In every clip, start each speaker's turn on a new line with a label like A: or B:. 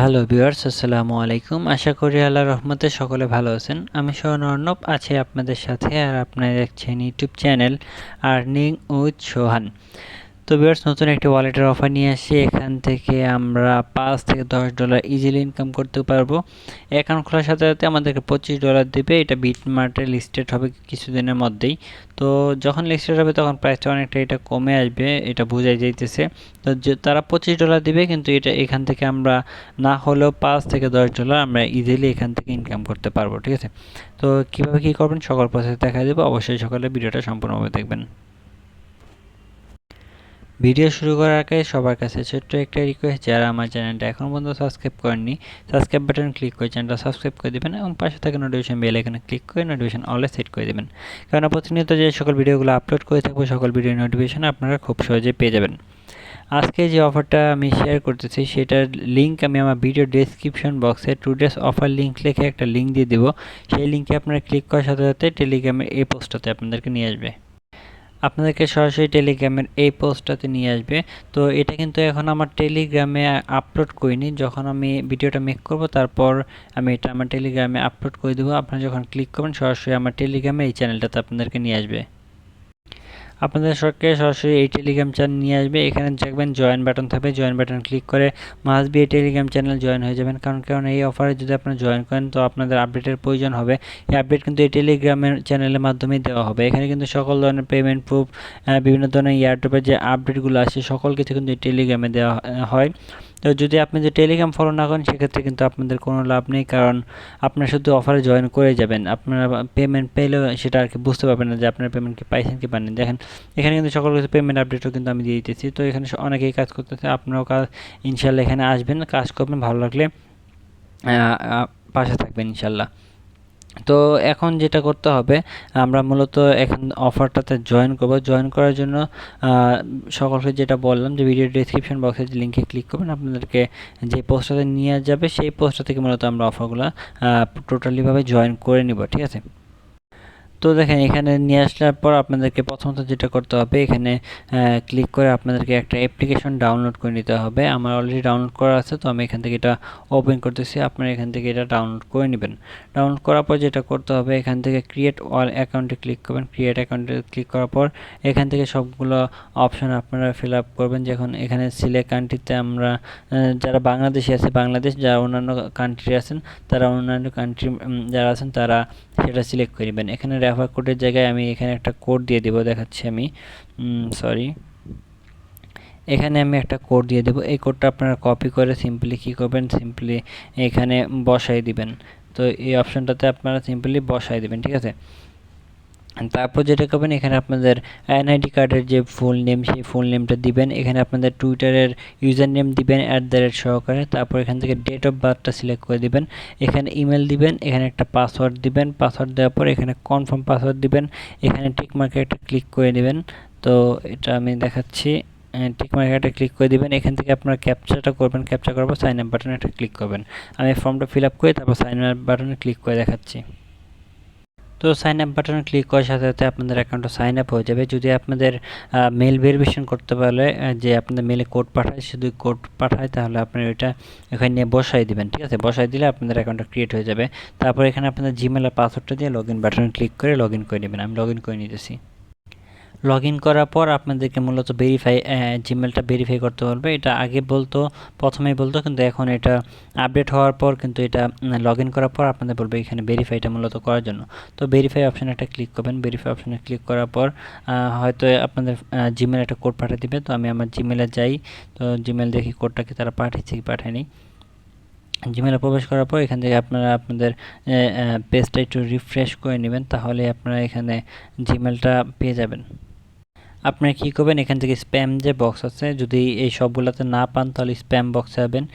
A: Hello viewers, আসসালামু আলাইকুম। আশা করি আল্লাহর রহমতে সকলে ভালো আছেন। আমি সোহান অর্ণব আছি আপনাদের সাথে, আর আপনারা দেখছেন ইউটিউব চ্যানেল আর্নিং উইথ সোহান। তো ভিউয়ার্স, নতুন একটি ওয়ালেটের অফার নিয়ে আসি। এখান থেকে আমরা $5 থেকে $10 ইজিলি ইনকাম করতে পারবো। অ্যাকাউন্ট খোলার সাথে সাথে আমাদেরকে $25 দেবে। এটা বিটমার্টে লিস্টেড হবে কিছুদিনের মধ্যেই। তো যখন লিস্টেড হবে তখন প্রাইসটা অনেকটা এটা কমে আসবে, এটা বোঝাই যাইতেছে। তো তারা $25 দিবে, কিন্তু এটা এখান থেকে আমরা না হলেও $5 থেকে $10 আমরা ইজিলি এখান থেকে ইনকাম করতে পারবো। ঠিক আছে, তো কীভাবে কী করবেন সকল প্রসেস দেখা দেবো। অবশ্যই সকালে ভিডিওটা সম্পূর্ণভাবে দেখবেন। ভিডিও শুরু করার আগে সবার কাছে ছোট্ট একটা রিকোয়েস্ট, যারা আমার চ্যানেলটা এখন পর্যন্ত সাবস্ক্রাইব করেননি, সাবস্ক্রাইব বাটন ক্লিক করে চ্যানেলটা সাবস্ক্রাইব করে দেবেন এবং পাশে থাকা নোটিফিকেশন বেল আইকনে ক্লিক করে নোটিফিকেশন অলে সেট করে দেবেন। কারণ প্রতিনিয়ত যে সকল ভিডিওগুলো আপলোড করে থাকবো সকল ভিডিও নোটিফিকেশন আপনারা খুব সহজে পেয়ে যাবেন। আজকে যে অফারটা আমি শেয়ার করতেছি সেটার লিঙ্ক আমি আমার ভিডিও ডেসক্রিপশন বক্সে টুডেস অফার লিঙ্ক লিখে একটা লিঙ্ক দিয়ে দেবো। সেই লিঙ্কে আপনারা ক্লিক করার সাথে সাথে টেলিগ্রামের এই পোস্টটাতে আপনাদেরকে নিয়ে আসবে, আপনাদেরকে সরাসরি টেলিগ্রামের এই পোস্টটাতে নিয়ে আসবে। তো এটা কিন্তু এখন আমার টেলিগ্রামে আপলোড করিনি, যখন আমি ভিডিওটা মেক করব তারপর আমি এটা আমার টেলিগ্রামে আপলোড করে দেবো। আপনারা যখন ক্লিক করবেন সরাসরি আমার টেলিগ্রামে এই চ্যানেলটাতে আপনাদেরকে নিয়ে আসবে, আপনাদের সরাসরি এই টেলিগ্রাম চ্যানেল নিয়ে আসবে। এখানে দেখবেন জয়েন বাটন থাকবে, জয়েন বাটন ক্লিক করে মাস্ট বি এই টেলিগ্রাম চ্যানেল জয়েন হয়ে যাবেন। কারণ এই অফারে যদি আপনারা জয়েন করেন তো আপনাদের আপডেটের প্রয়োজন হবে। এই আপডেট কিন্তু এই টেলিগ্রামের চ্যানেলের মাধ্যমেই দেওয়া হবে। এখানে কিন্তু সকল ধরনের পেমেন্ট প্রুফ, বিভিন্ন ধরনের এয়ারড্রপের যে আপডেটগুলো আসে সকল কিছু কিন্তু এই টেলিগ্রামে দেওয়া হয়। তো যদি আপনি যে টেলিগ্রাম ফলো না করেন সেক্ষেত্রে কিন্তু আপনাদের কোনো লাভ নেই, কারণ আপনারা শুধু অফারে জয়েন করে যাবেন, আপনারা পেমেন্ট পেলেও সেটা আর কি বুঝতে পারবেন না যে আপনারা পেমেন্ট কি পাইছেন কি পাননি। দেখেন এখানে কিন্তু সকল কিছু পেমেন্ট আপডেটও কিন্তু আমি দিয়ে দিতেছি। তো এখানে অনেকেই কাজ করতেছে, আপনারাও কাজ ইনশাল্লাহ এখানে আসবেন, কাজ করবেন, ভালো লাগলে পাশে থাকবেন ইনশাল্লাহ। তো এখন যেটা করতে হবে, আমরা মূলত এখন অফারটাতে জয়েন করব। জয়েন করার জন্য সকলকে যেটা বললাম যে ভিডিও ডেসক্রিপশন বক্সে যে লিঙ্কে ক্লিক করবেন, আপনাদেরকে যে পোস্টটাতে নিয়ে যাবে সেই পোস্টটা থেকে মূলত আমরা অফারগুলো টোটালিভাবে জয়েন করে নিব। ঠিক আছে, তো দেখেন এখানে নিয়ে আসার পর আপনাদেরকে প্রথমত যেটা করতে হবে, এখানে ক্লিক করে আপনাদেরকে একটা অ্যাপ্লিকেশন ডাউনলোড করে নিতে হবে। আমার অলরেডি ডাউনলোড করা আছে, তো আমি এখান থেকে এটা ওপেন করতেছি। আপনারা এখান থেকে এটা ডাউনলোড করে নেবেন। ডাউনলোড করার পর যেটা করতে হবে, এখান থেকে ক্রিয়েট অল অ্যাকাউন্টে ক্লিক করবেন। ক্রিয়েট অ্যাকাউন্টে ক্লিক করার পর এখান থেকে সবগুলো অপশন আপনারা ফিল আপ করবেন। যখন এখানে সিলেক্ট কান্ট্রিতে আমরা যারা বাংলাদেশি আছে বাংলাদেশ, যারা অন্যান্য কান্ট্রি আছেন তারা অন্যান্য কান্ট্রি যারা আছেন তারা সেটা সিলেক্ট করে নেবেন। এখানে রেফার কোডের জায়গায় আমি এখানে একটা কোড দিয়ে দেবো, দেখাচ্ছি আমি, এখানে আমি একটা কোড দিয়ে দেবো। এই কোডটা আপনারা কপি করে সিম্পলি কী করবেন, সিম্পলি এখানে বসাই দিবেন। তো এই অপশনটাতে আপনারা সিম্পলি বসাই দিবেন। ঠিক আছে, তারপর যেটা করবেন, এখানে আপনাদের এনআইডি কার্ডের যে ফুল নেম সেই ফুল নেমটা দিবেন। এখানে আপনাদের টুইটারের ইউজার নেম দিবেন @ সহকারে। তারপর এখান থেকে ডেট অফ বার্থটা সিলেক্ট করে দিবেন। এখানে ইমেল দিবেন, এখানে একটা পাসওয়ার্ড দিবেন। পাসওয়ার্ড দেওয়ার পর এখানে কনফার্ম পাসওয়ার্ড দিবেন। এখানে টিক মার্কে একটা ক্লিক করে নেবেন। তো এটা আমি দেখাচ্ছি, টিক মার্কে একটা ক্লিক করে দিবেন। এখান থেকে আপনারা ক্যাপচাটা করবেন, ক্যাপচা করার পর সাইন আপ বাটনে একটা ক্লিক করবেন। আমি ফর্মটা ফিল আপ করে তারপর সাইন আপ বাটনে ক্লিক করে দেখাচ্ছি। তো সাইন আপ বাটনে ক্লিক করার সাথে সাথে আপনাদের অ্যাকাউন্টটা সাইন আপ হয়ে যাবে। যদি আপনাদের মেল ভেরিফিকেশন করতে পারলে যে আপনাদের মেলে কোড পাঠায়, শুধু কোড পাঠায়, তাহলে আপনি ওইটা এখানে নিয়ে বসাই দিবেন। ঠিক আছে, বসাই দিলে আপনাদের অ্যাকাউন্টটা ক্রিয়েট হয়ে যাবে। তারপর এখানে আপনাদের জিমেল আর পাসওয়ার্ডটা দিয়ে লগ ইন বাটনে ক্লিক করে লগ ইন করে নেবেন। আমি লগ ইন করে নিতেছি। লগ ইন করার পর আপনাদেরকে মূলত জিমেলটা ভেরিফাই করতে বলবে। এটা আগে প্রথমেই বলতো, কিন্তু এখন এটা আপডেট হওয়ার পর কিন্তু এটা লগ ইন করার পর আপনাদের বলবে এখানে ভেরিফাইটা মূলত করার জন্য। তো ভেরিফাই অপশানে একটা ক্লিক করবেন। ভেরিফাই অপশানে ক্লিক করার পর হয়তো আপনাদের জিমেল একটা কোড পাঠিয়ে দিবে। তো আমি আমার জিমেলে যাই, তো জিমেল দেখি কোডটাকে তারা পাঠিয়েছে কি পাঠায়নি। জিমেলে প্রবেশ করার পর এখান থেকে আপনারা আপনাদের পেজটা একটু রিফ্রেশ করে নেবেন, তাহলে আপনারা এখানে জিমেলটা পেয়ে যাবেন। আপনারা কী করবেন, এখান থেকে স্প্যাম যে বক্স আছে, যদি এই সবগুলোতে না পান তাহলে স্প্যাম বক্সে যাবেন।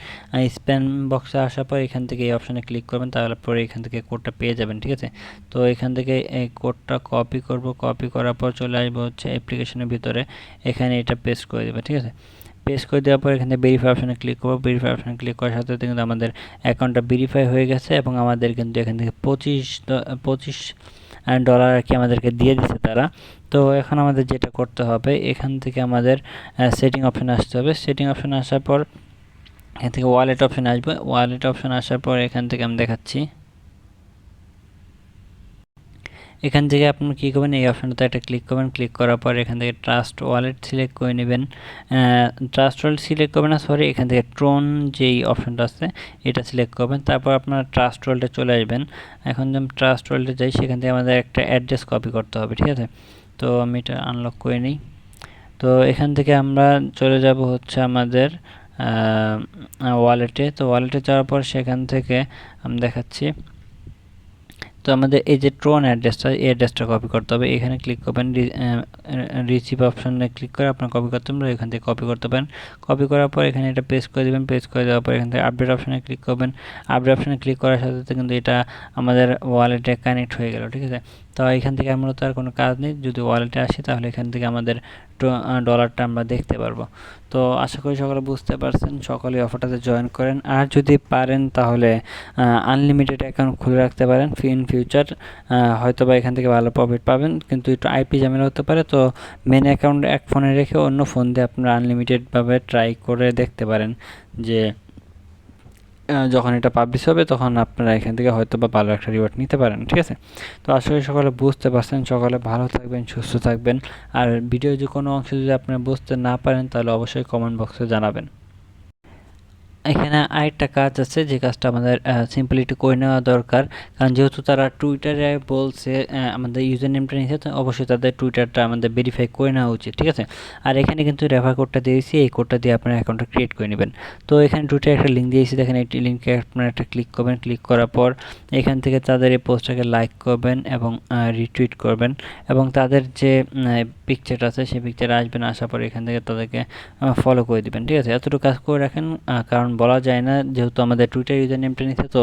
A: স্প্যাম বক্সে আসার পর এখান থেকে এই অপশানে ক্লিক করবেন, তাহলে পরে এখান থেকে কোডটা পেয়ে যাবেন। ঠিক আছে, তো এখান থেকে এই কোডটা কপি করব। কপি করার পর চলে আসবো হচ্ছে অ্যাপ্লিকেশনের ভিতরে, এখানে এটা পেস্ট করে দেবে। ঠিক আছে, পেস্ট করে দেওয়ার পর এখানে ভেরিফাই অপশানে ক্লিক করবো। ভেরিফাই অপশানে ক্লিক করার সাথে সাথে কিন্তু আমাদের অ্যাকাউন্টটা ভেরিফাই হয়ে গেছে এবং আমাদের কিন্তু এখান থেকে $25 আর কি আমাদেরকে দিয়ে দিচ্ছে তারা। তো এখন আমাদের যেটা করতে হবে, এখান থেকে আমাদের সেটিং অপশানে আসতে হবে। সেটিং অপশানে আসার পর এখান থেকে ওয়ালেট অপশানে আসবে। ওয়ালেট অপশানে আসার পর এখান থেকে আমি দেখাচ্ছি, এখান থেকে আপনি কী করবেন, এই অপশানটাতে একটা ক্লিক করবেন। ক্লিক করার পর এখান থেকে ট্রাস্ট ওয়ালেট সিলেক্ট করে নেবেন। ট্রাস্ট ওয়ালেট সিলেক্ট করবেন না, সরি, এখান থেকে ট্রোন যেই অপশানটা আছে এটা সিলেক্ট করবেন। তারপর আপনার ট্রাস্ট ওয়ালেটে চলে আসবেন। এখন যদি ট্রাস্ট ওয়ালেটে যাই, সেখান থেকে আমাদের একটা অ্যাড্রেস কপি করতে হবে, ঠিক আছে। তো আমি এটা আনলক করে নিই। তো এখান থেকে আমরা চলে যাব হচ্ছে আমাদের ওয়ালেটে। তো ওয়ালেটে যাওয়ার পর সেখান থেকে আমি দেখাচ্ছি, তো আমাদের এই যে ট্রোন অ্যাড্রেসটা, এই অ্যাড্রেসটা কপি করতে হবে। এখানে ক্লিক করবেন, রিসিভ অপশানে ক্লিক করে আপনার কপি করতে হবে, এখান থেকে কপি করতে পারেন। কপি করার পর এখানে এটা পেস্ট করে দেবেন। পেস্ট করে দেওয়ার পর এখান থেকে আপডেট অপশানে ক্লিক করবেন। আপডেট অপশানে ক্লিক করার সাথে সাথে কিন্তু এটা আমাদের ওয়ালেটে কানেক্ট হয়ে গেল, ঠিক আছে। তো এখান থেকে আমরা তো আর কোনো কাজ নেই, যদি ওয়ালেটে আসি তাহলে এখান থেকে আমাদের ডলারটা আমরা দেখতে পারবো। তো আশা করি সকলে বুঝতে পারছেন, সকলে অফারটাতে জয়েন করেন। আর যদি পারেন তাহলে আনলিমিটেড অ্যাকাউন্ট খুলে রাখতে পারেন, ইন ফিউচার হয়তো বা এখান থেকে ভালো প্রফিট পাবেন, কিন্তু একটু আইপি ঝামেলা হতে পারে। তো মেন অ্যাকাউন্ট এক ফোনে রেখে অন্য ফোন দিয়ে আপনারা আনলিমিটেডভাবে ট্রাই করে দেখতে পারেন, যে যখন এটা পাবলিশ হবে তখন আপনারা এখান থেকে হয়তো বা ভালো একটা রিওয়ার্ড নিতে পারেন, ঠিক আছে। তো আসলে সকলে বুঝতে পারছেন, সকলে ভালো থাকবেন, সুস্থ থাকবেন। আর ভিডিও যে কোনো অংশ যদি আপনারা বুঝতে না পারেন তাহলে অবশ্যই কমেন্ট বক্সে জানাবেন। এখানে আরেকটা কাজ আছে, যে কাজটা আমাদের সিম্পলি একটু করে নেওয়া দরকার, কারণ যেহেতু তারা টুইটারে বলছে আমাদের ইউজার নেমটা নিয়েছে, তো অবশ্যই তাদের টুইটারটা আমাদের ভেরিফাই করে নেওয়া উচিত, ঠিক আছে। আর এখানে কিন্তু রেফার কোডটা দিয়েছি, এই কোডটা দিয়ে আপনার অ্যাকাউন্টটা ক্রিয়েট করে নেবেন। তো এখানে টুইটারে একটা লিঙ্ক দিয়েছি, দেখেন এই লিঙ্কে আপনারা একটা ক্লিক করবেন। ক্লিক করার পর এখান থেকে তাদের এই পোস্টটাকে লাইক করবেন এবং রিটুইট করবেন, এবং তাদের যে পিকচারটা আছে সেই পিকচারে আসবেন। আসার পর এখান থেকে তাদেরকে ফলো করে দিবেন, ঠিক আছে। এতটুকু কাজ করে রাখেন, কারণ বলা যায় না, যেহেতু আমাদের টুইটার ইউজার নেমটা নিচ্ছে, তো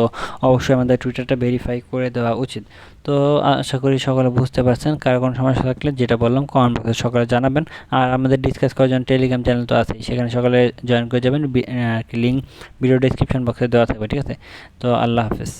A: অবশ্যই আমাদের টুইটারটা ভেরিফাই করে দেওয়া উচিত। তো আশা করি সকলে বুঝতে পারছেন। কারো কোনো সমস্যা থাকলে যেটা বললাম কমেন্ট বক্সে সকলে জানাবেন। আর আমাদের ডিসকাস করার জন্য টেলিগ্রাম চ্যানেল তো আছেই, সেখানে সকলে জয়েন করে যাবেন। লিঙ্ক ভিডিও ডেসক্রিপশন বক্সে দেওয়া থাকবে, ঠিক আছে। তো আল্লাহ হাফেজ।